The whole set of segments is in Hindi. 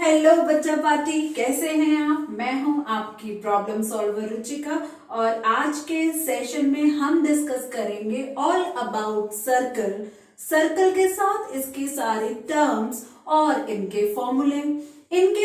हेलो बच्चा पार्टी, कैसे हैं आप। मैं हूं आपकी प्रॉब्लम सॉल्वर रुचिका और आज के सेशन में हम डिस्कस करेंगे ऑल अबाउट सर्कल। सर्कल के साथ इसकी सारी टर्म्स और इनके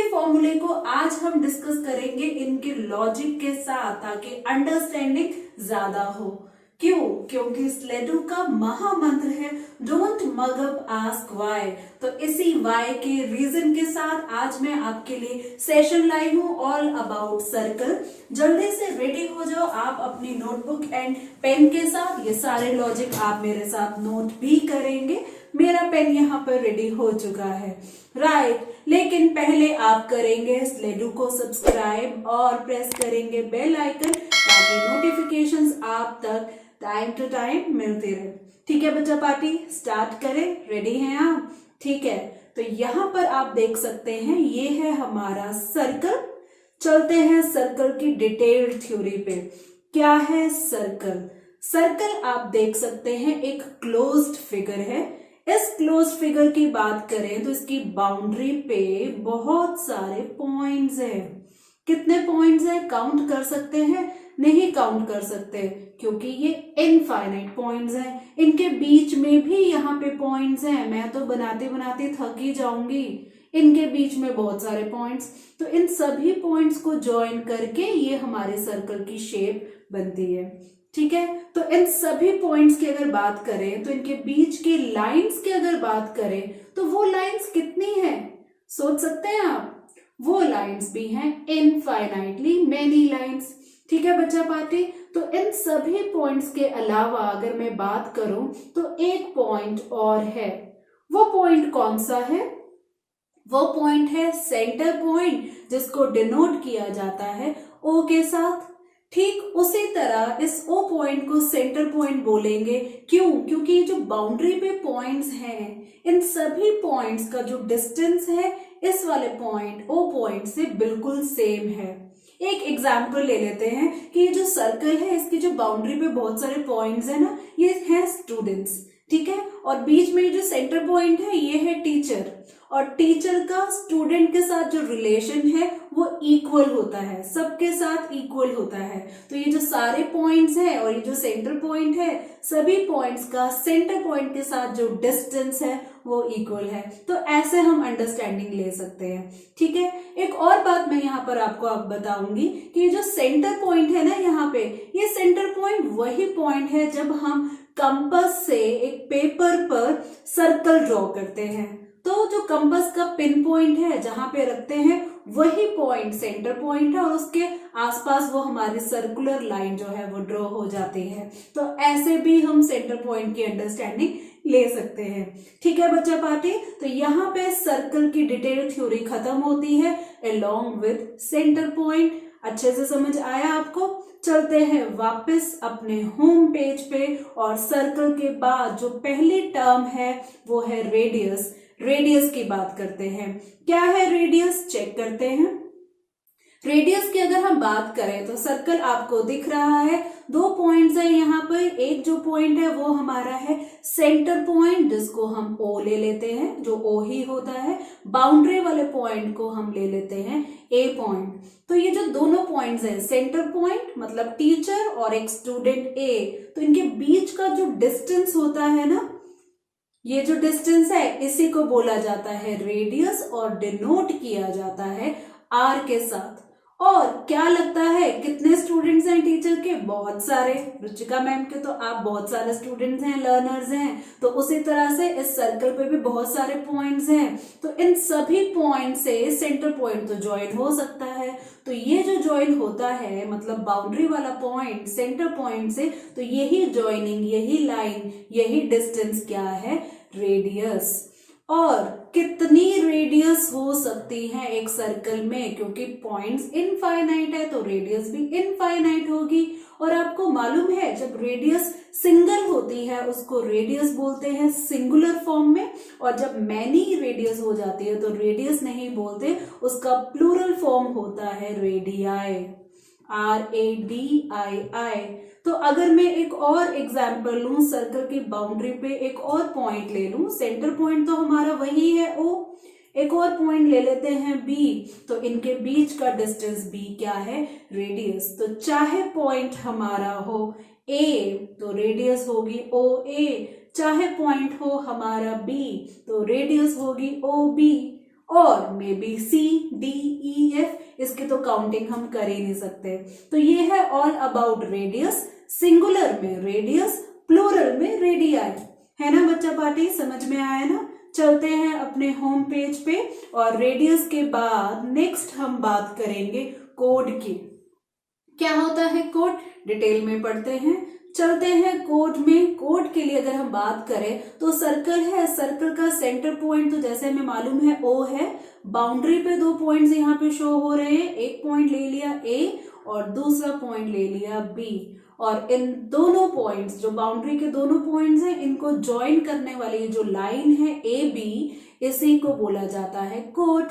फॉर्मूले को आज हम डिस्कस करेंगे इनके लॉजिक के साथ, ताकि अंडरस्टैंडिंग ज्यादा हो। क्यों? क्योंकि स्लेडू का महामंत्र है don't mug up ask why. तो इसी वाई के रीजन के साथ आज मैं आपके लिए सेशन लाई हूं ऑल अबाउट सर्कल। जल्दी से रेडी हो जाओ आप अपनी नोटबुक एंड पेन के साथ। ये सारे लॉजिक आप मेरे साथ नोट भी करेंगे। मेरा पेन यहाँ पर रेडी हो चुका है, राइट। लेकिन पहले आप करेंगे स्लेडू को सब्सक्राइब और प्रेस करेंगे बेल आइकन, ताकि नोटिफिकेशंस आप तक टाइम टू टाइम मिलती रहे। ठीक है बच्चा पार्टी, स्टार्ट करें। रेडी हैं आप? ठीक है, तो यहाँ पर आप देख सकते हैं ये है हमारा सर्कल। चलते हैं सर्कल की डिटेल्ड थ्योरी पे। क्या है सर्कल? सर्कल आप देख सकते हैं एक क्लोज्ड फिगर है। इस क्लोज्ड फिगर की बात करें तो इसकी बाउंड्री पे बहुत सारे पॉइंट्स हैं। कितने पॉइंट्स हैं काउंट कर सकते हैं? नहीं काउंट कर सकते, क्योंकि ये इनफाइनाइट पॉइंट्स हैं। इनके बीच में भी यहाँ पे पॉइंट्स हैं। मैं तो बनाते बनाते थक ही जाऊंगी। इनके बीच में बहुत सारे पॉइंट्स, तो इन सभी पॉइंट्स को ज्वाइन करके ये हमारे सर्कल की शेप बनती है। ठीक है, तो इन सभी पॉइंट्स की अगर बात करें तो इनके बीच की लाइंस की अगर बात करें तो वो लाइंस कितनी है सोच सकते हैं आप? वो लाइंस भी हैं इनफाइनाइटली मेनी लाइंस। ठीक है बच्चा पार्टी, तो इन सभी पॉइंट्स के अलावा अगर मैं बात करूं तो एक पॉइंट और है। वो पॉइंट कौन सा है? वो पॉइंट है सेंटर पॉइंट, जिसको डिनोट किया जाता है ओ के साथ। ठीक उसी तरह इस ओ पॉइंट को सेंटर पॉइंट बोलेंगे। क्यों? क्योंकि जो बाउंड्री पे पॉइंट्स हैं, इन सभी पॉइंट्स का जो डिस्टेंस है इस वाले पॉइंट ओ पॉइंट से बिल्कुल सेम है। एक एग्जाम्पल ले लेते हैं कि ये जो सर्कल है इसकी जो बाउंड्री पे बहुत सारे पॉइंट्स है ना, ये है स्टूडेंट्स। ठीक है, और बीच में जो सेंटर पॉइंट है ये है टीचर। और टीचर का स्टूडेंट के साथ जो रिलेशन है वो इक्वल होता है, सबके साथ इक्वल होता है। तो ये जो सारे पॉइंट्स हैं और ये जो सेंटर पॉइंट है, सभी पॉइंट्स का सेंटर पॉइंट के साथ जो डिस्टेंस है वो इक्वल है। तो ऐसे हम अंडरस्टैंडिंग ले सकते हैं। ठीक है, एक और बात मैं यहाँ पर आपको अब बताऊंगी कि ये जो सेंटर पॉइंट है ना यहाँ पे, ये सेंटर पॉइंट वही पॉइंट है जब हम कंपास से एक पेपर पर सर्कल ड्रॉ करते हैं। तो जो कंपास का पिन पॉइंट है जहां पे रखते हैं वही पॉइंट सेंटर पॉइंट है, और उसके आसपास वो हमारी सर्कुलर लाइन जो है वो ड्रॉ हो जाती है। तो ऐसे भी हम सेंटर पॉइंट की अंडरस्टैंडिंग ले सकते हैं। ठीक है बच्चा पार्टी, तो यहाँ पे सर्कल की डिटेल थ्योरी खत्म होती है अलोंग विद सेंटर पॉइंट। अच्छे से समझ आया आपको? चलते हैं वापस अपने होम पेज पे, और सर्कल के बाद जो पहली टर्म है वो है रेडियस। रेडियस की बात करते हैं। क्या है रेडियस, चेक करते हैं। रेडियस की अगर हम बात करें तो सर्कल आपको दिख रहा है, दो पॉइंट्स है यहाँ पर। एक जो पॉइंट है वो हमारा है सेंटर पॉइंट, जिसको हम ओ ले लेते हैं, जो ओ ही होता है। बाउंड्री वाले पॉइंट को हम ले लेते हैं ए पॉइंट। तो ये जो दोनों पॉइंट्स हैं, सेंटर पॉइंट मतलब टीचर और एक स्टूडेंट ए, तो इनके बीच का जो डिस्टेंस होता है ना, ये जो डिस्टेंस है इसी को बोला जाता है रेडियस, और डिनोट किया जाता है आर के साथ। और क्या लगता है कितने स्टूडेंट्स हैं टीचर के? बहुत सारे। रुचिका मैम के तो आप बहुत सारे स्टूडेंट्स हैं, लर्नर्स हैं। तो उसी तरह से इस सर्कल पे भी बहुत सारे पॉइंट्स हैं। तो इन सभी पॉइंट से सेंटर पॉइंट तो ज्वाइन हो सकता है। तो ये जो ज्वाइन होता है मतलब बाउंड्री वाला पॉइंट सेंटर पॉइंट से, तो यही ज्वाइनिंग, यही लाइन, यही डिस्टेंस क्या है? रेडियस। और कितनी रेडियस हो सकती है एक सर्कल में? क्योंकि पॉइंट्स इनफाइनाइट है तो रेडियस भी इनफाइनाइट होगी। और आपको मालूम है जब रेडियस सिंगल होती है उसको रेडियस बोलते हैं सिंगुलर फॉर्म में, और जब मैनी रेडियस हो जाती है तो रेडियस नहीं बोलते, उसका प्लूरल फॉर्म होता है रेडियाई, RADII। तो अगर मैं एक और एग्जाम्पल लूं, सर्कल की बाउंड्री पे एक और पॉइंट ले लूं, सेंटर पॉइंट तो हमारा वही है ओ। एक और पॉइंट ले लेते हैं बी, तो इनके बीच का डिस्टेंस बी क्या है, रेडियस। तो चाहे पॉइंट हमारा हो ए तो रेडियस होगी ओ ए, चाहे पॉइंट हो हमारा बी तो रेडियस होगी ओ बी, और maybe C D E F, इसकी तो काउंटिंग हम कर ही नहीं सकते। तो ये है ऑल अबाउट रेडियस, सिंगुलर में रेडियस, प्लूरल में रेडियाई, है ना बच्चा पार्टी, समझ में आया ना। चलते हैं अपने होम पेज पे, और रेडियस के बाद नेक्स्ट हम बात करेंगे कोड की। क्या होता है कोड, डिटेल में पढ़ते हैं। चलते हैं कोड में। कोड के लिए अगर हम बात करें तो सर्कल है, सर्कल का सेंटर पॉइंट तो जैसे हमें मालूम है ओ है, बाउंड्री पे 2 पॉइंट्स यहाँ पे शो हो रहे हैं, एक पॉइंट ले लिया ए और दूसरा पॉइंट ले लिया बी, और इन दोनों पॉइंट्स, जो बाउंड्री के दोनों पॉइंट्स हैं, इनको ज्वाइन करने वाली जो लाइन है ए बी, इसी को बोला जाता है कोड।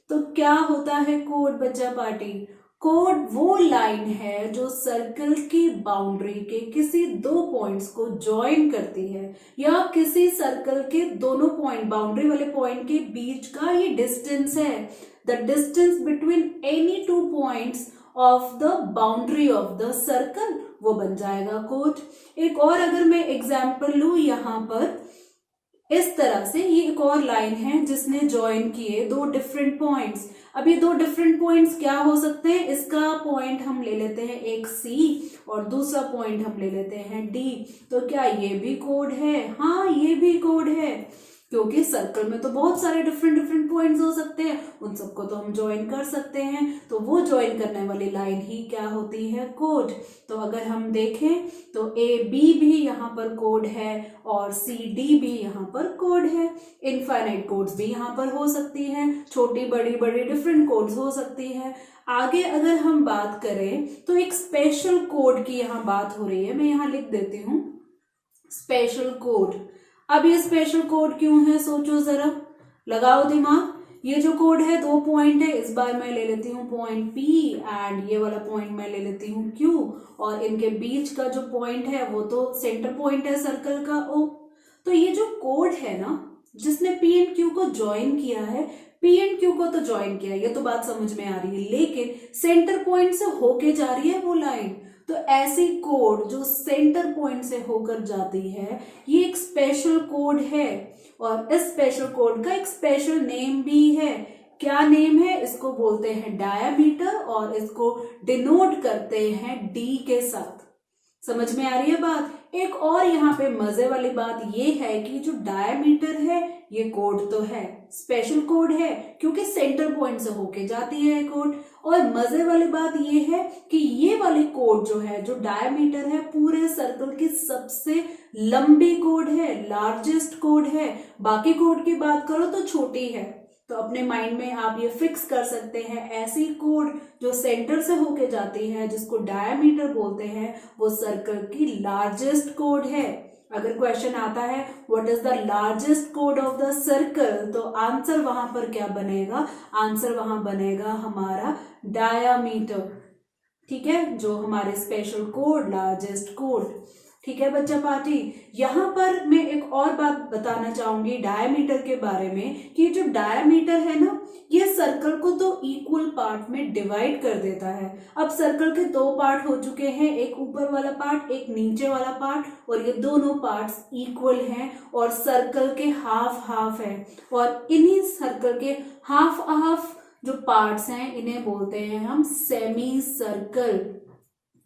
तो क्या होता है कोड बच्चा पार्टी, कोड वो लाइन है जो सर्कल की बाउंड्री के किसी 2 पॉइंट्स को ज्वाइन करती है, या किसी सर्कल के दोनों पॉइंट, बाउंड्री वाले पॉइंट के बीच का ये डिस्टेंस है, the distance between any 2 points of the boundary of the circle, वो बन जाएगा कोड। एक और अगर मैं एग्जाम्पल लू, यहां पर इस तरह से ये एक और लाइन है जिसने ज्वाइन किए 2 डिफरेंट पॉइंट्स। अब ये 2 डिफरेंट पॉइंट्स क्या हो सकते हैं, इसका पॉइंट हम ले लेते हैं एक सी और दूसरा पॉइंट हम ले लेते हैं डी। तो क्या ये भी कोड है, हाँ ये भी कोड है, क्योंकि सर्कल में तो बहुत सारे डिफरेंट पॉइंट्स हो सकते हैं, उन सबको तो हम ज्वाइन कर सकते हैं, तो वो ज्वाइन करने वाली लाइन ही क्या होती है, कोड। तो अगर हम देखें तो ए बी भी यहाँ पर कोड है और सी डी भी यहाँ पर कोड है। इनफाइनाइट कोड्स भी यहाँ पर हो सकती है, छोटी बड़ी बड़ी डिफरेंट कोड्स हो सकती है। आगे अगर हम बात करें तो एक स्पेशल कोड की यहाँ बात हो रही है, मैं यहाँ लिख देती हूँ स्पेशल कोड। अब ये स्पेशल कोड क्यों है, सोचो जरा, लगाओ दिमाग। ये जो कोड है 2 पॉइंट है, इस बार मैं ले लेती हूँ पॉइंट P एंड ये वाला पॉइंट मैं ले लेती हूँ Q, और इनके बीच का जो पॉइंट है वो तो सेंटर पॉइंट है सर्कल का O। तो ये जो कोड है ना, जिसने P एंड Q को ज्वाइन किया है, P एंड Q को तो ज्वाइन किया, ये तो बात समझ में आ रही है, लेकिन सेंटर पॉइंट से होके जा रही है वो लाइन। तो ऐसी कोड जो सेंटर पॉइंट से होकर जाती है, ये एक स्पेशल कोड है, और इस स्पेशल कोड का एक स्पेशल नेम भी है। क्या नेम है, इसको बोलते हैं डायामीटर, और इसको डिनोट करते हैं डी के साथ। समझ में आ रही है बात। एक और यहाँ पे मजे वाली बात ये है कि जो डायामीटर है ये कोड तो है, स्पेशल कोड है, क्योंकि सेंटर पॉइंट से होके जाती है कोड। और मजे वाली बात ये है कि ये वाली कोड जो है, जो डायामीटर है, पूरे सर्कल की सबसे लंबी कोड है, लार्जेस्ट कोड है। बाकी कोड की बात करो तो छोटी है। तो अपने माइंड में आप ये फिक्स कर सकते हैं, ऐसी कोड जो सेंटर से होके जाती है, जिसको डायामीटर बोलते हैं, वो सर्कल की लार्जेस्ट कोड है। अगर क्वेश्चन आता है what is the largest code of the circle, तो आंसर वहां पर क्या बनेगा, आंसर वहां बनेगा हमारा डायामीटर। ठीक है, जो हमारे स्पेशल कोड, लार्जेस्ट कोड। ठीक है बच्चा पार्टी, यहाँ पर मैं एक और बात बताना चाहूंगी डायामीटर के बारे में, कि जो डायामीटर है ना, ये सर्कल को तो इक्वल पार्ट में डिवाइड कर देता है। अब सर्कल के 2 पार्ट हो चुके हैं, एक ऊपर वाला पार्ट, एक नीचे वाला पार्ट, और ये दोनों पार्ट्स इक्वल हैं, और सर्कल के हाफ हाफ है, और इन्हीं सर्कल के हाफ हाफ जो पार्ट्स हैं, इन्हें बोलते हैं हम सेमी सर्कल,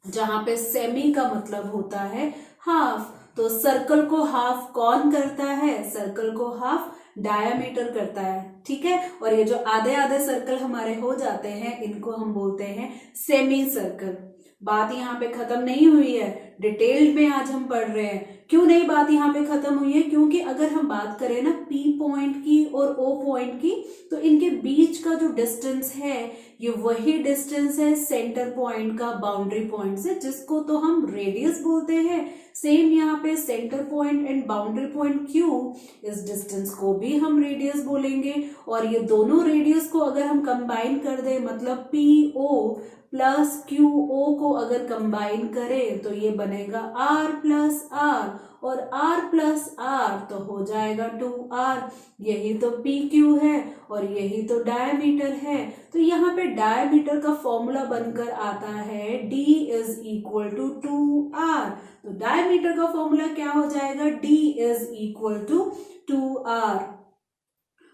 जहां पे सेमी का मतलब होता है हाफ। तो सर्कल को हाफ कौन करता है, सर्कल को हाफ डायामीटर करता है। ठीक है, और ये जो आधे आधे सर्कल हमारे हो जाते हैं, इनको हम बोलते हैं सेमी सर्कल। बात यहाँ पे खत्म नहीं हुई है, डिटेल में आज हम पढ़ रहे हैं। क्यों नहीं बात यहाँ पे खत्म हुई है, क्योंकि अगर हम बात करें ना P पॉइंट की और O पॉइंट की, तो इनके बीच का जो डिस्टेंस है, ये वही डिस्टेंस है सेंटर पॉइंट का बाउंड्री पॉइंट से, जिसको तो हम रेडियस बोलते हैं। सेम यहाँ पे centre point and boundary point Q, इस डिस्टेंस को भी हम रेडियस बोलेंगे। और ये दोनों रेडियस को अगर हम कंबाइन कर दें, मतलब PO प्लस QO को अगर कंबाइन करें, तो ये बनेगा R प्लस R, और r प्लस r तो हो जाएगा 2r। यही तो PQ है और यही तो डायमीटर है। तो यहाँ पे डायमीटर का फॉर्मूला बनकर आता है D is equal to 2r। तो डायमीटर का फॉर्मूला क्या हो जाएगा, D is equal to 2r।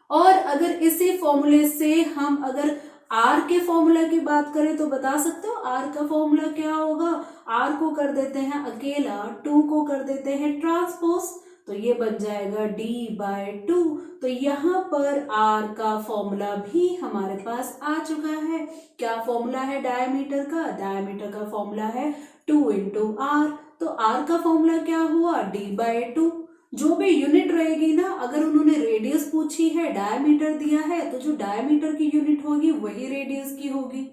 और अगर इसी फॉर्मूले से हम अगर आर के फॉर्मूला की बात करें तो बता सकते हो आर का फॉर्मूला क्या होगा। आर को कर देते हैं अकेला, 2 को कर देते हैं ट्रांसपोज, तो ये बन जाएगा D/2। तो यहाँ पर आर का फॉर्मूला भी हमारे पास आ चुका है। क्या फॉर्मूला है डायमीटर का, डायमीटर का फॉर्मूला है 2 × r। तो आर का फॉर्मूला क्या हुआ, D/2। जो भी यूनिट रहेगी ना, अगर उन्होंने रेडियस पूछी है, डायमीटर दिया है, तो जो डायमीटर की यूनिट होगी वही रेडियस की होगी।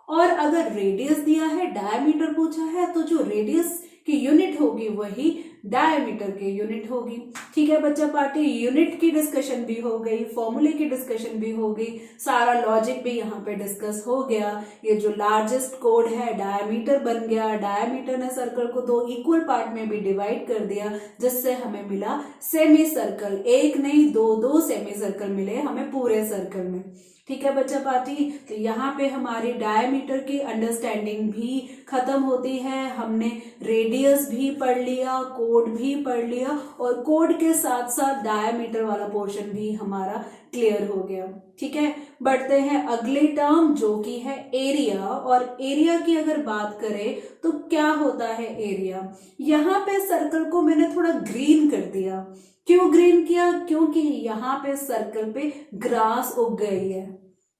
और अगर रेडियस दिया है, डायमीटर पूछा है, तो जो रेडियस की यूनिट होगी वही डायमीटर की यूनिट होगी। ठीक है बच्चा पार्टी, यूनिट की डिस्कशन भी हो गई, फॉर्मूले की डिस्कशन भी हो गई, सारा लॉजिक भी यहाँ पे डिस्कस हो गया। ये जो लार्जेस्ट कोड है डायमीटर बन गया। डायमीटर ने सर्कल को 2 इक्वल पार्ट में भी डिवाइड कर दिया, जिससे हमें मिला सेमी सर्कल। एक नहीं, 2 सेमी सर्कल मिले हमें पूरे सर्कल में। ठीक है बच्चा पार्टी, तो यहाँ पे हमारी डायमीटर की अंडरस्टैंडिंग भी खत्म होती है। हमने रेडियस भी पढ़ लिया, कोड भी पढ़ लिया, और कोड के साथ साथ डायमीटर वाला पोर्शन भी हमारा क्लियर हो गया। ठीक है, बढ़ते हैं अगले टर्म जो कि है एरिया। और एरिया की अगर बात करें तो क्या होता है एरिया। यहाँ पे सर्कल को मैंने थोड़ा ग्रीन कर दिया। क्यों ग्रीन किया, क्योंकि यहाँ पे सर्कल पे ग्रास उग गई है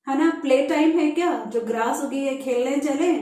ना। प्ले टाइम है क्या, जो ग्रास उगी है खेलने चले।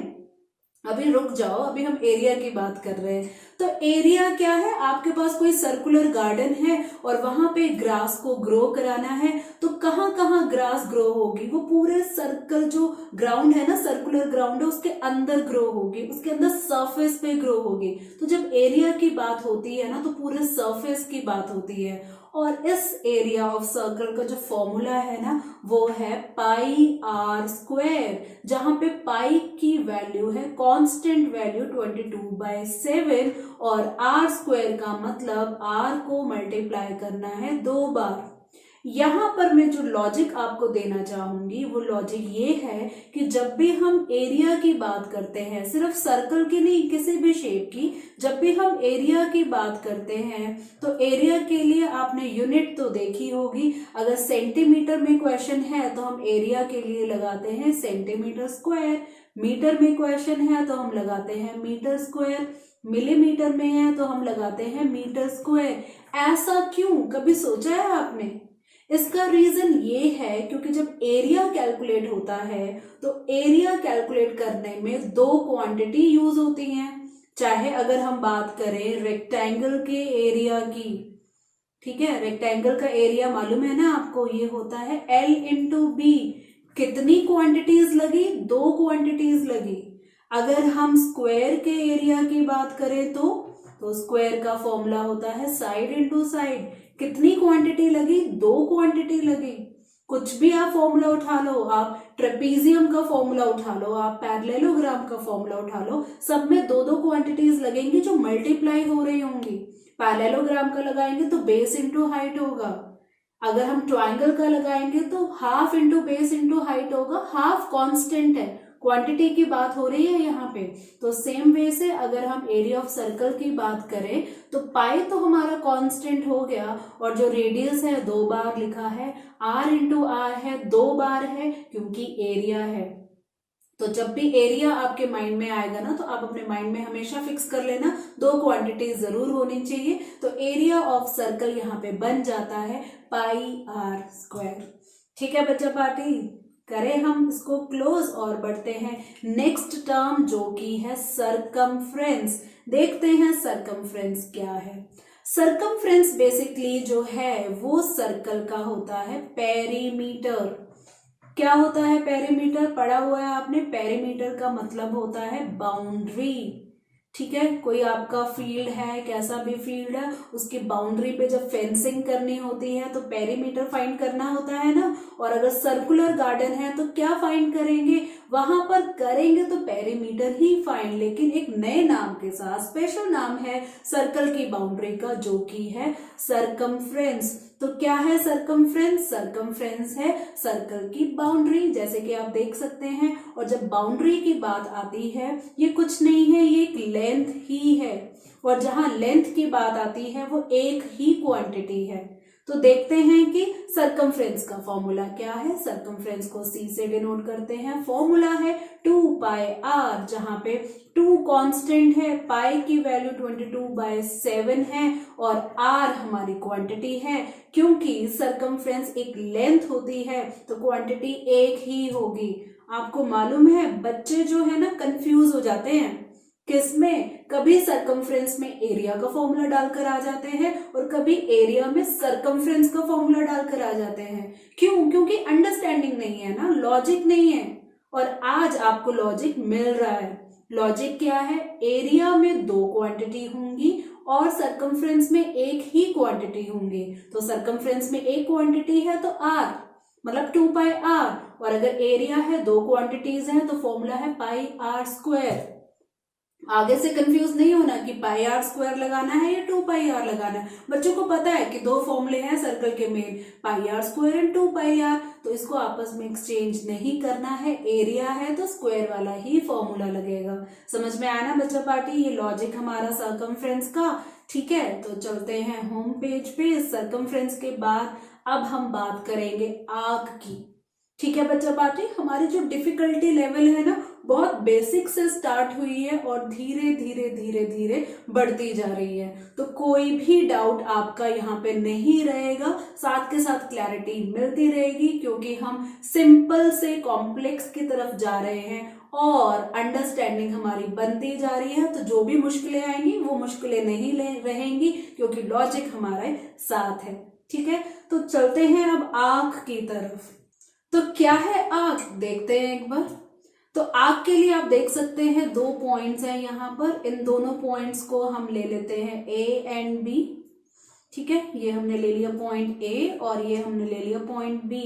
अभी रुक जाओ, अभी हम एरिया की बात कर रहे हैं। तो एरिया क्या है, आपके पास कोई सर्कुलर गार्डन है और वहां पे ग्रास को ग्रो कराना है, तो कहाँ कहाँ ग्रास ग्रो होगी, वो पूरे सर्कल जो ग्राउंड है ना, सर्कुलर ग्राउंड है, उसके अंदर ग्रो होगी, उसके अंदर सरफेस पे ग्रो होगी। तो जब एरिया की बात होती है ना, तो पूरे सरफेस की बात होती है। और इस एरिया ऑफ सर्कल का जो फॉर्मूला है ना, वो है πr², जहां पे पाई की वैल्यू है कांस्टेंट वैल्यू 22/7, और r² का मतलब r को मल्टीप्लाई करना है 2 बार। यहां पर मैं जो लॉजिक आपको देना चाहूंगी वो लॉजिक ये है कि जब भी हम एरिया की बात करते हैं, सिर्फ सर्कल की नहीं, किसी भी शेप की, जब भी हम एरिया की बात करते हैं तो एरिया के लिए आपने यूनिट तो देखी होगी। अगर सेंटीमीटर में क्वेश्चन है तो हम एरिया के लिए लगाते हैं सेंटीमीटर स्क्वायर, मीटर में क्वेश्चन है तो हम लगाते हैं मीटर स्क्वायर, मिलीमीटर में है तो हम लगाते हैं मीटर स्क्वायर। ऐसा क्यों, कभी सोचा है आपने। इसका रीजन ये है क्योंकि जब एरिया कैलकुलेट होता है तो एरिया कैलकुलेट करने में 2 क्वांटिटी यूज होती हैं। चाहे अगर हम बात करें रेक्टेंगल के एरिया की, ठीक है, रेक्टेंगल का एरिया मालूम है ना आपको, ये होता है L × B। कितनी क्वांटिटीज लगी, 2 क्वांटिटीज लगी। अगर हम स्क्वायर के एरिया की बात करें तो स्क्वायर का फॉर्मूला होता है साइड × साइड। कितनी क्वांटिटी लगी, 2 क्वांटिटी लगी। कुछ भी आप फॉर्मूला उठा लो, आप ट्रेपीजियम का फॉर्मूला उठा लो, आप पैरेललोग्राम का फॉर्मूला उठा लो, सब में 2 क्वांटिटीज लगेंगी जो मल्टीप्लाई हो रही होंगी। पैरेललोग्राम का लगाएंगे तो बेस × हाइट होगा। अगर हम ट्रायंगल का लगाएंगे तो हाफ × बेस × हाइट होगा। हाफ कांस्टेंट है, क्वांटिटी की बात हो रही है यहाँ पे। तो सेम वे से अगर हम एरिया ऑफ सर्कल की बात करें तो पाई तो हमारा कांस्टेंट हो गया, और जो रेडियस है 2 बार लिखा है, r × r है 2 बार है, क्योंकि एरिया है। तो जब भी एरिया आपके माइंड में आएगा ना, तो आप अपने माइंड में हमेशा फिक्स कर लेना 2 क्वांटिटी जरूर होनी चाहिए। तो एरिया ऑफ सर्कल यहाँ पे बन जाता है πr²। ठीक है बच्चा पार्टी, करें हम इसको क्लोज और बढ़ते हैं नेक्स्ट टर्म जो कि है सरकमफ्रेंस। देखते हैं सरकमफ्रेंस क्या है। सरकमफ्रेंस बेसिकली जो है वो सर्कल का होता है पेरीमीटर। क्या होता है पेरीमीटर, पढ़ा हुआ है आपने। पेरीमीटर का मतलब होता है बाउंड्री। ठीक है, कोई आपका फील्ड है, कैसा भी फील्ड है, उसकी बाउंड्री पे जब फेंसिंग करनी होती है तो पेरीमीटर फाइंड करना होता है ना। और अगर सर्कुलर गार्डन है तो क्या फाइंड करेंगे, वहां पर करेंगे तो पेरीमीटर ही फाइंड, लेकिन एक नए नाम के साथ, स्पेशल नाम है सर्कल की बाउंड्री का, जो कि है सरकमफ्रेंस। तो क्या है सरकमफ्रेंस? सरकमफ्रेंस है सर्कल की बाउंड्री, जैसे कि आप देख सकते हैं। और जब बाउंड्री की बात आती है, ये कुछ नहीं है, ये एक लेंथ ही है। और जहां लेंथ की बात आती है वो एक ही क्वांटिटी है। तो देखते हैं कि सरकमफ्रेंस का फॉर्मूला क्या है। सरकमफ्रेंस को सी से डिनोट करते हैं। फॉर्मूला है 2πr, जहां पे 2 कांस्टेंट है, पाई की वैल्यू 22/7 है और r हमारी क्वांटिटी है। क्योंकि सरकमफ्रेंस एक लेंथ होती है तो क्वांटिटी एक ही होगी। आपको मालूम है बच्चे जो है ना कंफ्यूज हो जाते हैं, किसमें? कभी सरकमफ्रेंस में एरिया का फॉर्मूला डालकर आ जाते हैं और कभी एरिया में सरकमफ्रेंस का फॉर्मूला डालकर आ जाते हैं। क्यों? क्योंकि अंडरस्टैंडिंग नहीं है ना, लॉजिक नहीं है। और आज आपको लॉजिक मिल रहा है। लॉजिक क्या है? एरिया में 2 क्वांटिटी होंगी और सरकमफ्रेंस में एक ही क्वांटिटी होंगी। तो सरकमफ्रेंस में एक क्वांटिटी है तो r मतलब 2πr, और अगर एरिया है 2 क्वांटिटीज है तो फॉर्मूला है πr²। आगे से कंफ्यूज नहीं होना कि πr² लगाना है या 2πr लगाना है। बच्चों को पता है कि 2 फॉर्मूले हैं सर्कल के मेन, πr² एंड 2πr, तो इसको आपस में एक्सचेंज नहीं करना है। एरिया है तो स्क्वायर वाला ही फॉर्मूला लगेगा। समझ में आया ना बच्चा पार्टी? ये लॉजिक हमारा सरकमफ्रेंस का। ठीक है, तो चलते हैं होम पेज पे। सरकमफ्रेंस के बाद अब हम बात करेंगे आर्क की। ठीक है बच्चा पार्टी, हमारी जो डिफिकल्टी लेवल है ना, बहुत बेसिक से स्टार्ट हुई है और धीरे धीरे धीरे धीरे बढ़ती जा रही है। तो कोई भी डाउट आपका यहाँ पे नहीं रहेगा, साथ के साथ क्लैरिटी मिलती रहेगी, क्योंकि हम सिंपल से कॉम्प्लेक्स की तरफ जा रहे हैं और अंडरस्टैंडिंग हमारी बनती जा रही है। तो जो भी मुश्किलें आएंगी वो मुश्किलें नहीं रहेंगी, क्योंकि लॉजिक हमारे साथ है। ठीक है, तो चलते हैं अब आंख की तरफ। तो क्या है आर्क, देखते हैं एक बार। तो आर्क के लिए आप देख सकते हैं 2 पॉइंट्स हैं यहाँ पर। इन दोनों पॉइंट्स को हम ले लेते हैं A एंड B। ठीक है, ये हमने ले लिया पॉइंट A और ये हमने ले लिया पॉइंट B।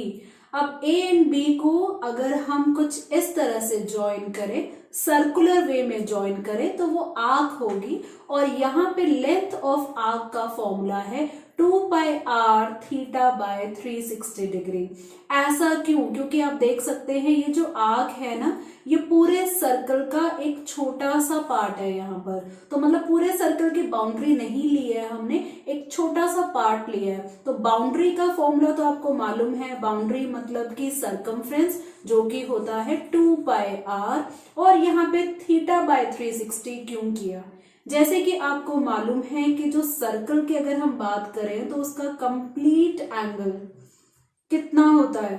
अब A एंड B को अगर हम कुछ इस तरह से ज्वाइन करें, सर्कुलर वे में ज्वाइन करें, तो वो आर्क होगी। और यहाँ पे लेंथ ऑफ आर्क का फॉर्मूला है 2πr θ/360 डिग्री। ऐसा क्यों? क्योंकि आप देख सकते हैं ये जो आर्क है ना, ये पूरे सर्कल का एक छोटा सा पार्ट है यहाँ पर। तो मतलब पूरे सर्कल की बाउंड्री नहीं ली है हमने, एक छोटा सा पार्ट लिया है। तो बाउंड्री का फॉर्मूला तो आपको मालूम है, बाउंड्री मतलब कि सरकमफ्रेंस, जो कि होता है 2πr। और यहाँ पे θ/360 क्यों किया? जैसे कि आपको मालूम है कि जो सर्कल की अगर हम बात करें तो उसका कंप्लीट एंगल कितना होता है?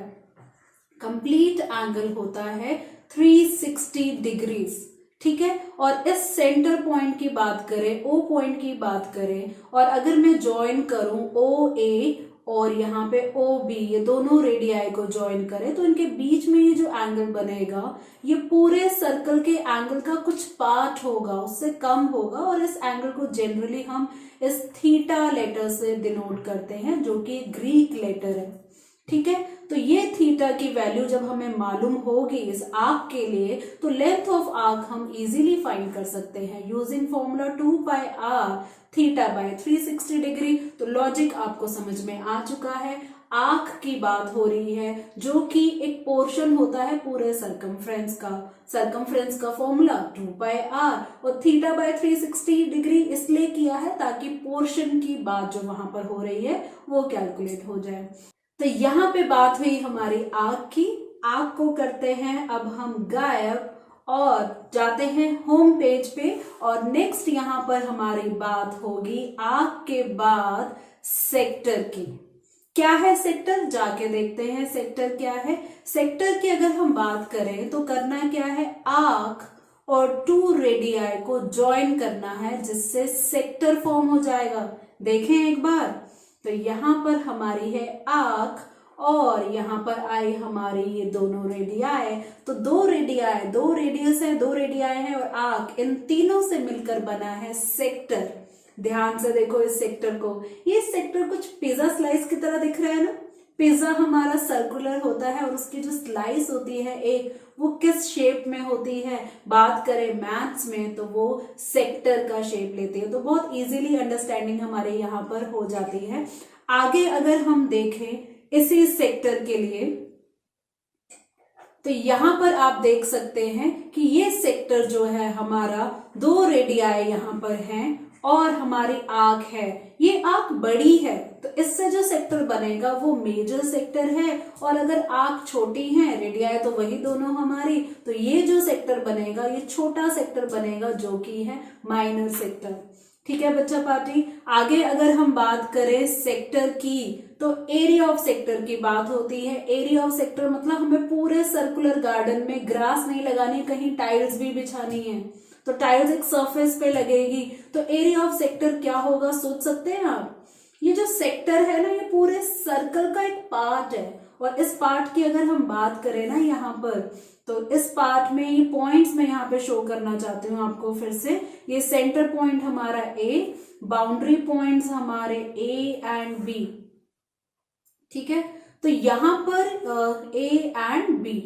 कंप्लीट एंगल होता है 360 डिग्रीज। ठीक है, और इस सेंटर पॉइंट की बात करें, ओ पॉइंट की बात करें, और अगर मैं ज्वाइन करूं OA और यहाँ पे OB, ये दोनों रेडियाई को ज्वाइन करें, तो इनके बीच में ये जो एंगल बनेगा, ये पूरे सर्कल के एंगल का कुछ पार्ट होगा, उससे कम होगा। और इस एंगल को जनरली हम इस थीटा लेटर से डिनोट करते हैं, जो कि ग्रीक लेटर है। ठीक है, तो ये थीटा की वैल्यू जब हमें मालूम होगी इस आर्क के लिए, तो लेंथ ऑफ आर्क हम इजीली फाइंड कर सकते हैं यूजिंग फॉर्मूला 2πr θ/360 डिग्री। तो लॉजिक आपको समझ में आ चुका है। आर्क की बात हो रही है, जो कि एक पोर्शन होता है पूरे सरकमफ्रेंस का। सरकमफ्रेंस का फॉर्मूला 2πr और θ/360 डिग्री इसलिए किया है ताकि पोर्शन की बात जो वहां पर हो रही है वो कैलकुलेट हो जाए। तो यहाँ पे बात हुई हमारी आर्क की। आर्क को करते हैं अब हम गायब और जाते हैं होम पेज पे। और नेक्स्ट यहाँ पर हमारी बात होगी आर्क के बाद सेक्टर की। क्या है सेक्टर? जाके देखते हैं सेक्टर क्या है। सेक्टर की अगर हम बात करें तो करना क्या है, आर्क और 2 रेडियाई को ज्वाइन करना है, जिससे सेक्टर फॉर्म हो जाएगा। देखें एक बार, तो यहाँ पर हमारी है आर्क और यहाँ पर आई हमारी ये दोनों रेडियाई। तो दो रेडियाई, दो रेडियस है, दो रेडियाई है और आर्क, इन तीनों से मिलकर बना है सेक्टर। ध्यान से देखो इस सेक्टर को, ये सेक्टर कुछ पिज्जा स्लाइस की तरह दिख रहा है ना। पिज्जा हमारा सर्कुलर होता है और उसकी जो स्लाइस होती है एक, वो किस शेप में होती है, बात करें मैथ्स में तो वो सेक्टर का शेप लेती है। तो बहुत इजीली अंडरस्टैंडिंग हमारे यहाँ पर हो जाती है। आगे अगर हम देखें इसी सेक्टर के लिए, तो यहां पर आप देख सकते हैं कि ये सेक्टर जो है हमारा, दो रेडियाई यहां पर हैं और हमारी आर्क है, ये आर्क बड़ी है तो इससे जो सेक्टर बनेगा वो मेजर सेक्टर है। और अगर आर्क छोटी है, रेडियाई तो वही दोनों हमारी, तो ये जो सेक्टर बनेगा ये छोटा सेक्टर बनेगा जो कि है माइनर सेक्टर। ठीक है बच्चा पार्टी। आगे अगर हम बात करें सेक्टर की, तो एरिया ऑफ सेक्टर की बात होती है। एरिया ऑफ सेक्टर मतलब हमें पूरे सर्कुलर गार्डन में ग्रास नहीं लगानी, कहीं टाइल्स भी बिछानी है तो टाइल्स एक सरफेस पे लगेगी। तो एरिया ऑफ सेक्टर क्या होगा सोच सकते हैं आप। ये जो सेक्टर है ना, ये पूरे सर्कल का एक पार्ट है और इस पार्ट की अगर हम बात करें ना यहाँ पर, तो इस पार्ट में ये पॉइंट्स मैं यहाँ पे शो करना चाहती हूँ आपको फिर से। ये सेंटर पॉइंट हमारा ए, बाउंड्री पॉइंट्स हमारे ए एंड बी। ठीक है, तो यहाँ पर ए एंड बी,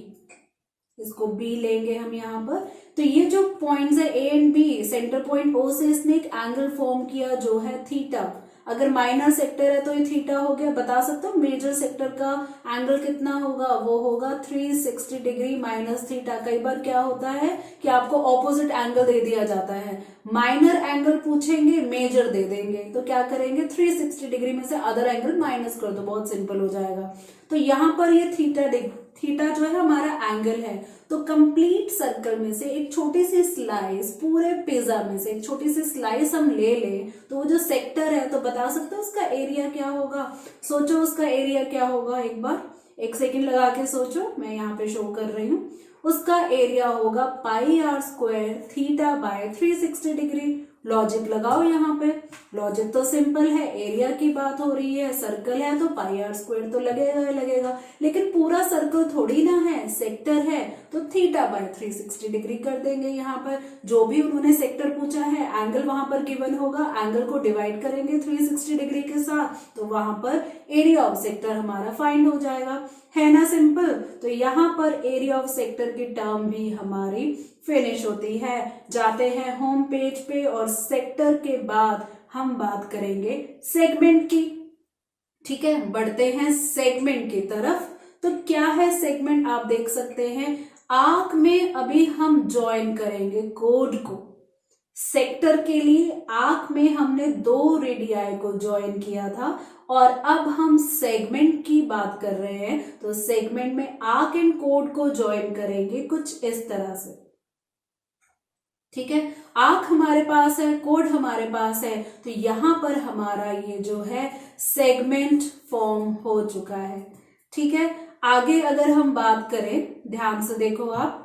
इसको बी लेंगे हम यहाँ पर। तो ये जो पॉइंट्स है A and B, centre point O से इसने एक एंगल फॉर्म किया जो है थीटा। अगर माइनर सेक्टर है तो ये थीटा हो गया। बता सकते हो मेजर सेक्टर का एंगल कितना होगा, वो होगा 360 डिग्री माइनस थीटा। कई बार क्या होता है कि आपको ऑपोजिट एंगल दे दिया जाता है, माइनर एंगल पूछेंगे मेजर दे देंगे, तो क्या करेंगे 360 डिग्री में से अदर एंगल माइनस कर दो, बहुत सिंपल हो जाएगा। तो यहाँ पर ये थीटा जो है हमारा एंगल है। तो कंप्लीट सर्कल में से एक छोटी सी स्लाइस, पूरे पिज्जा में से एक छोटी सी स्लाइस हम ले लें तो वो जो सेक्टर है, तो बता सकते हो उसका एरिया क्या होगा। सोचो उसका एरिया क्या होगा, एक बार एक सेकंड लगा के सोचो, मैं यहाँ पे शो कर रही हूँ। उसका एरिया होगा pi r square theta by 360 degree. Logic लगाओ यहाँ पे, लॉजिक तो सिंपल है, एरिया की बात हो रही है, सर्कल है तो पाई आर स्क्वायर तो लगेगा ही लगेगा। लेकिन पूरा सर्कल थोड़ी ना है, सेक्टर है, तो थीटा बाय 360 डिग्री कर देंगे। यहाँ पर जो भी उन्होंने सेक्टर पूछा है, एंगल वहां पर गिवन होगा, एंगल को डिवाइड करेंगे 360 डिग्री के साथ, तो वहां पर एरिया ऑफ सेक्टर हमारा फाइंड हो जाएगा। है ना सिंपल। तो यहाँ पर एरिया ऑफ सेक्टर की टर्म भी हमारी फिनिश होती है। जाते हैं होम पेज पे और सेक्टर के बाद हम बात करेंगे सेगमेंट की। ठीक है, बढ़ते हैं सेगमेंट की तरफ। तो क्या है सेगमेंट, आप देख सकते हैं आर्क में अभी हम ज्वाइन करेंगे कोड को। सेक्टर के लिए आर्क में हमने दो रेडियाई को ज्वाइन किया था और अब हम सेगमेंट की बात कर रहे हैं। तो सेगमेंट में आर्क एंड कोड को ज्वाइन करेंगे कुछ इस तरह से। ठीक है, आर्क हमारे पास है, कोड हमारे पास है, तो यहां पर हमारा ये जो है सेगमेंट फॉर्म हो चुका है। ठीक है, आगे अगर हम बात करें, ध्यान से देखो आप,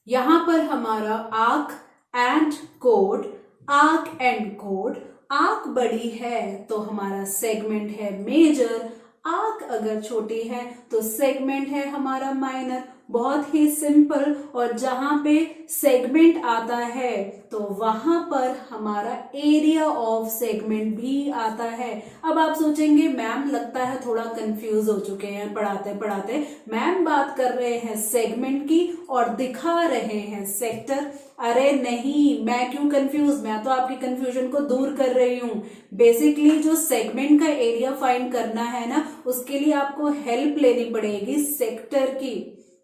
यहां पर हमारा arc and code, arc and code, arc बड़ी है तो हमारा सेगमेंट है मेजर, आर्क अगर छोटी है तो सेगमेंट है हमारा माइनर। बहुत ही सिंपल। और जहां पे सेगमेंट आता है तो वहां पर हमारा एरिया ऑफ सेगमेंट भी आता है। अब आप सोचेंगे मैम लगता है थोड़ा कंफ्यूज हो चुके हैं पढ़ाते पढ़ाते, मैम बात कर रहे हैं सेगमेंट की और दिखा रहे हैं सेक्टर। अरे नहीं, मैं क्यों कंफ्यूज, मैं तो आपकी कंफ्यूजन को दूर कर रही हूँ। बेसिकली जो सेगमेंट का एरिया फाइंड करना है ना, उसके लिए आपको हेल्प लेनी पड़ेगी सेक्टर की।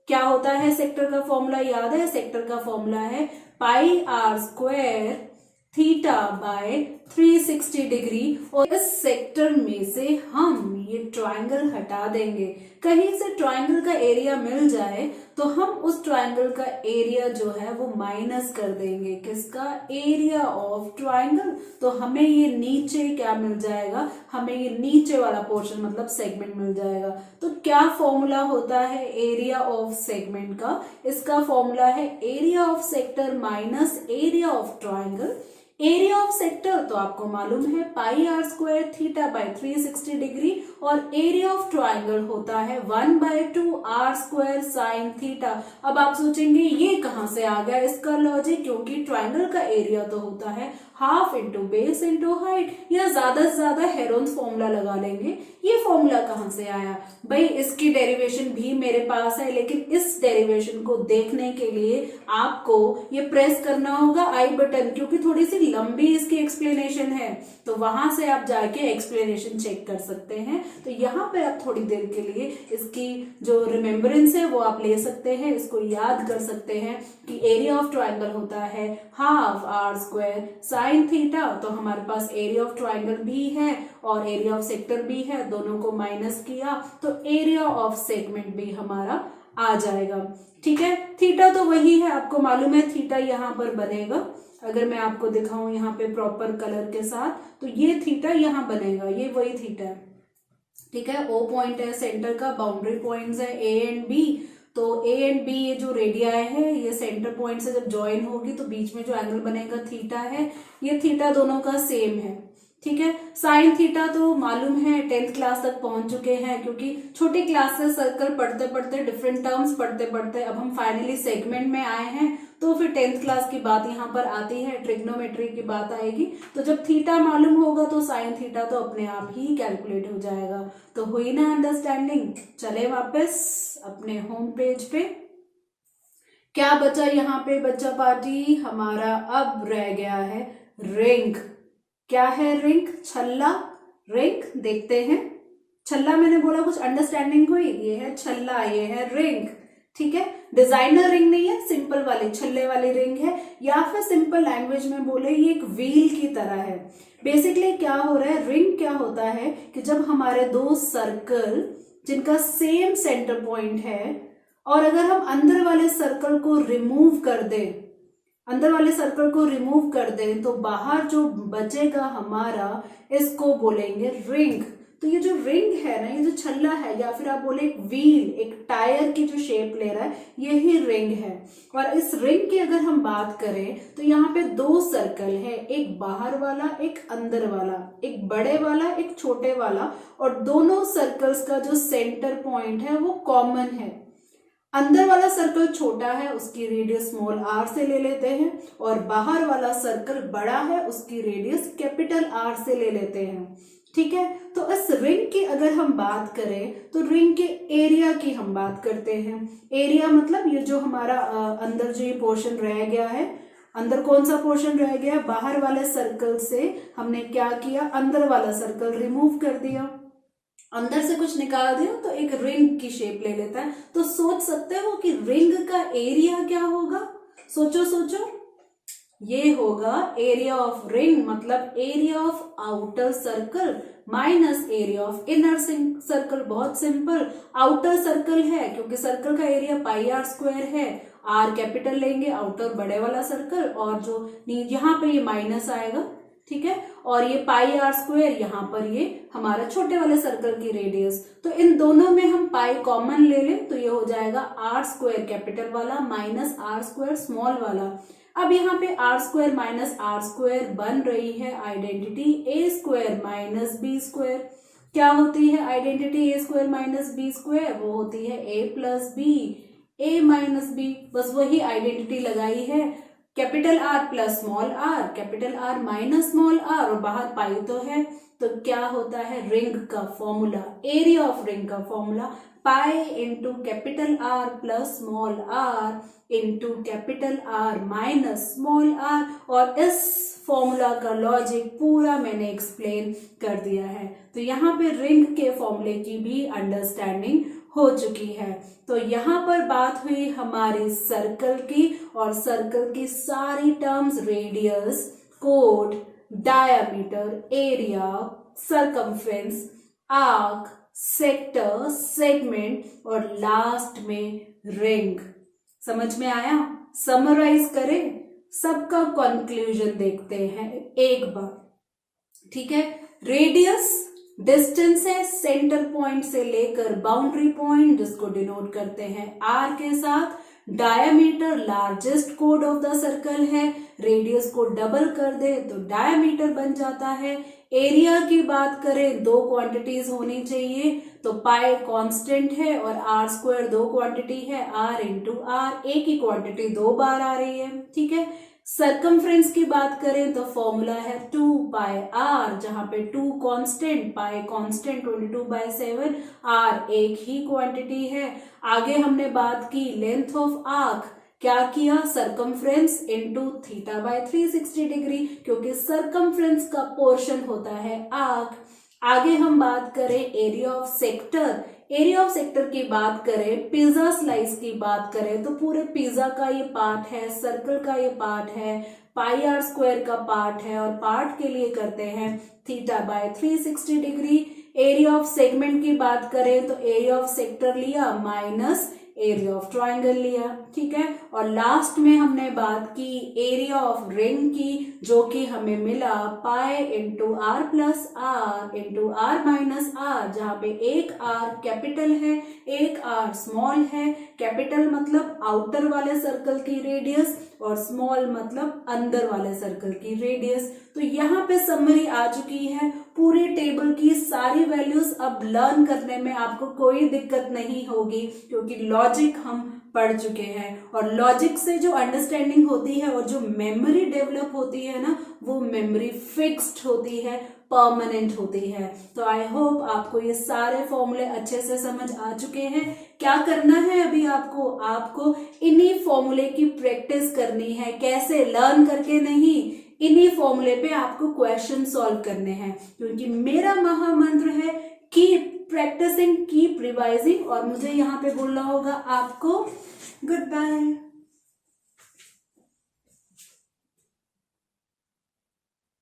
क्या होता है सेक्टर का फॉर्मूला, याद है? सेक्टर का फॉर्मूला है pi r square theta by 360 degree. और इस सेक्टर में से हम ये ट्रायंगल हटा देंगे। कहीं से ट्रायंगल का एरिया मिल जाए तो हम उस ट्रायंगल का एरिया जो है वो माइनस कर देंगे। किसका? Area of triangle. तो हमें ये नीचे क्या मिल जाएगा, हमें ये नीचे वाला पोर्शन मतलब सेगमेंट मिल जाएगा। तो क्या फॉर्मूला होता है एरिया ऑफ सेगमेंट का? इसका फॉर्मूला है area of sector minus area of triangle. Area of sector तो आपको मालूम है pi r square theta by 360 degree, और एरिया ऑफ ट्राइंगल होता है 1/2 आर स्क्वायर साइन थीटा। अब आप सोचेंगे ये कहां से आ गया इसका लॉजिक, क्योंकि ट्राइंगल का एरिया तो होता है half into base into height, या ज्यादा से ज्यादा हेरोन्स फॉर्मूला लगा लेंगे। ये फॉर्मूला कहां से आया भाई, इसकी डेरिवेशन भी मेरे पास है, लेकिन इस डेरिवेशन को देखने के लिए आपको ये प्रेस करना होगा आई बटन, क्योंकि थोड़ी सी लंबी इसकी एक्सप्लेनेशन है, तो वहां से आप जाके एक्सप्लेनेशन चेक कर सकते हैं। तो यहाँ पे आप थोड़ी देर के लिए इसकी जो रिमेम्बरेंस है वो आप ले सकते हैं, इसको याद कर सकते हैं कि एरिया ऑफ ट्राइंगल होता है half r square sine theta. तो हमारे पास एरिया ऑफ ट्राइंगल भी है और एरिया ऑफ सेक्टर भी है, दोनों को माइनस किया तो एरिया ऑफ सेगमेंट भी हमारा आ जाएगा। ठीक है, थीटा तो वही है, आपको मालूम है थीटा यहाँ पर बनेगा। अगर मैं आपको दिखाऊं यहाँ पे प्रॉपर कलर के साथ, तो ये थीटा यहाँ बनेगा, ये वही थीटा है। ठीक है, ओ पॉइंट है सेंटर का, बाउंड्री पॉइंट्स है ए एंड बी। तो ए एंड बी ये जो रेडियाई है ये सेंटर पॉइंट से जब ज्वाइन होगी तो बीच में जो एंगल बनेगा थीटा है, ये थीटा दोनों का सेम है। ठीक है, साइन थीटा तो मालूम है 10th क्लास तक पहुंच चुके हैं, क्योंकि छोटी क्लास से सर्कल पढ़ते पढ़ते डिफरेंट टर्म्स पढ़ते पढ़ते अब हम फाइनली सेगमेंट में आए हैं, तो फिर 10th क्लास की बात यहाँ पर आती है, ट्रिग्नोमेट्री की बात आएगी। तो जब थीटा मालूम होगा तो साइन थीटा तो अपने आप ही कैलकुलेट हो जाएगा। तो हुई ना अंडरस्टैंडिंग। चले वापस अपने होम पेज पे। क्या बचा यहाँ पे बच्चा पार्टी, हमारा अब रह गया है रिंग। क्या है रिंग? छल्ला। रिंग देखते हैं। छल्ला मैंने बोला कुछ अंडरस्टैंडिंग हुई, ये है छल्ला, ये है रिंग। ठीक है, डिजाइनर रिंग नहीं है, सिंपल वाली छल्ले वाली रिंग है, या फिर सिंपल लैंग्वेज में बोले ये एक व्हील की तरह है। बेसिकली क्या हो रहा है, रिंग क्या होता है कि जब हमारे दो सर्कल जिनका सेम सेंटर पॉइंट है, और अगर हम अंदर वाले सर्कल को रिमूव कर दें, अंदर वाले सर्कल को रिमूव कर दें तो बाहर जो बचेगा हमारा, इसको बोलेंगे रिंग। तो ये जो रिंग है ना, ये जो छल्ला है, या फिर आप बोले एक व्हील, एक टायर की जो शेप ले रहा है, यही रिंग है। और इस रिंग की अगर हम बात करें तो यहाँ पे दो सर्कल है, एक बाहर वाला एक अंदर वाला, एक बड़े वाला एक छोटे वाला, और दोनों सर्कल्स का जो सेंटर पॉइंट है वो कॉमन है। अंदर वाला सर्कल छोटा है, उसकी रेडियस स्मॉल आर से ले लेते हैं, और बाहर वाला सर्कल बड़ा है, उसकी रेडियस कैपिटल आर से ले लेते हैं। ठीक है, तो इस रिंग की अगर हम बात करें तो रिंग के एरिया की हम बात करते हैं। एरिया मतलब ये जो हमारा अंदर जो ये पोर्शन रह गया है, अंदर कौन सा पोर्शन रह गया, बाहर वाले सर्कल से हमने क्या किया, अंदर वाला सर्कल रिमूव कर दिया, अंदर से कुछ निकाल दिया तो एक रिंग की शेप ले लेता है। तो सोच सकते हो कि रिंग का एरिया क्या होगा, सोचो सोचो। ये होगा एरिया ऑफ रिंग, मतलब area of outer circle minus area of inner circle. बहुत सिंपल, आउटर सर्कल है क्योंकि सर्कल का एरिया पाई आर स्क्वायर है, आर कैपिटल लेंगे, आउटर बड़े वाला सर्कल, और जो यहाँ पे ये माइनस आएगा। ठीक है, और ये पाई आर स्क्वायर, यहाँ पर ये हमारा छोटे वाले सर्कल की रेडियस। तो इन दोनों में हम पाई कॉमन ले लें तो ये हो जाएगा आर स्क्वायर कैपिटल वाला माइनस आर स्क्वायर स्मॉल वाला। अब यहाँ पे R square minus R square बन रही है identity A square minus B square. क्या होती है identity A square minus B square? वो होती है A plus B, A minus B, बस वही आइडेंटिटी लगाई है। Capital R plus small R, capital R minus small R, और बाहर पाई तो है। तो क्या होता है रिंग का फॉर्मूला, एरिया ऑफ रिंग का formula pi into capital R plus small R into capital R minus small R. और इस फॉर्मूला का लॉजिक पूरा मैंने एक्सप्लेन कर दिया है। तो यहाँ पे रिंग के फॉर्मूले की भी अंडरस्टैंडिंग हो चुकी है। तो यहाँ पर बात हुई हमारी सर्कल की, और सर्कल की सारी terms radius, code, diameter, area, circumference, arc, sector, segment, और लास्ट में रिंग। समझ में आया? समराइज करें, सबका कंक्लूजन देखते हैं एक बार। ठीक है, रेडियस डिस्टेंस है सेंटर पॉइंट से लेकर बाउंड्री पॉइंट, जिसको डिनोट करते हैं आर के साथ। Diameter largest code of the circle है, रेडियस को डबल कर दे तो डायमीटर बन जाता है। एरिया की बात करें, दो क्वांटिटीज होनी चाहिए, तो पाई कांस्टेंट है और आर स्क्वायर दो क्वांटिटी है, आर इंटू आर, एक ही क्वांटिटी दो बार आ रही है, ठीक है। सरकमफ्रेंस की बात करें तो फॉर्मूला है 2 पाई आर, जहां पे 2 कांस्टेंट, पाई कांस्टेंट 22/7, आर एक ही क्वांटिटी है। आगे हमने बात की लेंथ ऑफ आर्क, क्या किया, सरकमफ्रेंस इनटू θ/360 डिग्री, क्योंकि सरकमफ्रेंस का पोर्शन होता है आर्क। आगे हम बात करें area of sector, area of sector की बात करें, पिज्जा स्लाइस की बात करें तो पूरे पिज्जा का ये पार्ट है, सर्कल का ये पार्ट है, पाई आर स्क्वायर का पार्ट है, और पार्ट के लिए करते हैं θ/360 डिग्री। एरिया ऑफ सेगमेंट की बात करें तो एरिया ऑफ सेक्टर लिया माइनस एरिया ऑफ ट्राइंगल लिया, ठीक है। और लास्ट में हमने बात की एरिया ऑफ रिंग की, जो कि हमें मिला pi into R plus R into R minus R, जहां पे एक आर कैपिटल है, एक आर स्मॉल है। कैपिटल मतलब आउटर वाले सर्कल की रेडियस और स्मॉल मतलब अंदर वाले सर्कल की रेडियस। तो यहाँ पे समरी आ चुकी है, पूरे टेबल की सारी वैल्यूज अब लर्न करने में आपको कोई दिक्कत नहीं होगी, क्योंकि लॉजिक हम पढ़ चुके हैं। और लॉजिक से जो अंडरस्टैंडिंग होती है और जो मेमोरी डेवलप होती है ना, वो मेमोरी फिक्स्ड होती है, परमानेंट होती है। तो आई होप आपको ये सारे फॉर्मूले अच्छे से समझ आ चुके हैं। क्या करना है अभी आपको इन्हीं फॉर्मूले की प्रैक्टिस करनी है, कैसे, लर्न करके नहीं, इन्हीं फॉर्मूले पे आपको क्वेश्चन सॉल्व करने हैं, क्योंकि मेरा महामंत्र है कीप प्रैक्टिसिंग, कीप रिवाइजिंग, और मुझे यहाँ पे बोलना होगा आपको गुड बाय।